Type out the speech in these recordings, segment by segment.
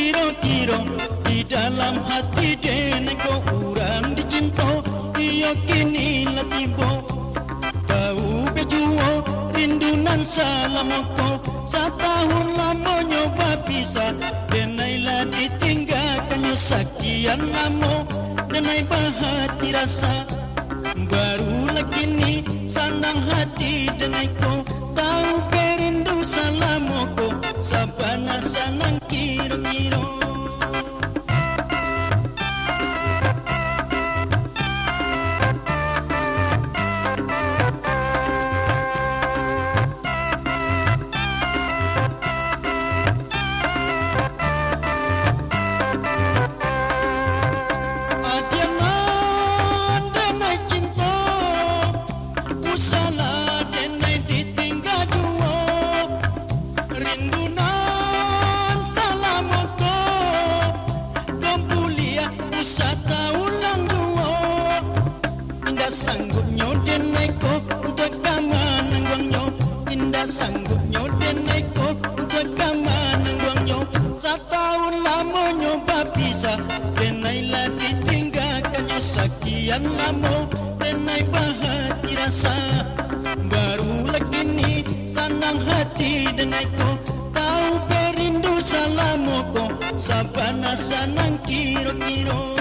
kiro-kiro di dalam hati deneko urang dicinta iyo kini latibo tahu bejuo rindunan salamoko setahun lama nyoba pisah denailah ditinggalkannya sekian lama denai bahati rasa baru lagi ni senang hati denaiku tahu perindu salamoko sabana senang kiro-kiro. Sanggup nyoden naiko untuk kaman nangguangnya indah sanggup nyoden naiko untuk kaman nangguangnya setahun lama nyoba pisah denailah ditinggalkannya sekian lama denai bahati rasa baru lagi ni senang hati denaiko tahu perindu salamoko sabana senang kiro-kiro.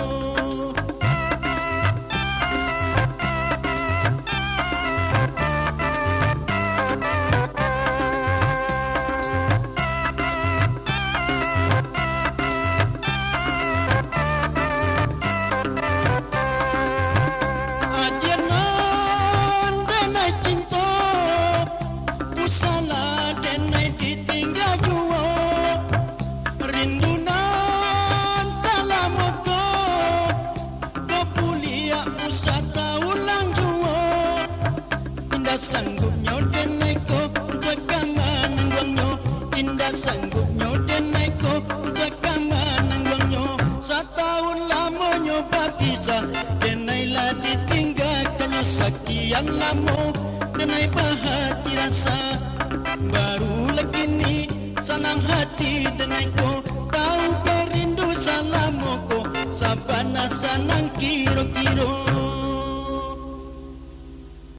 Sanggup nyoden naiko untuk kaman nangguangnya indah sanggup nyoden naiko untuk kaman nangguangnya setahun lama nyoba pisah denailah ditinggalkannya sekian lama denai bahati rasa baru lagi ni senang hati denaiko tahu perindu salamoko sabana senang kiro-kiro.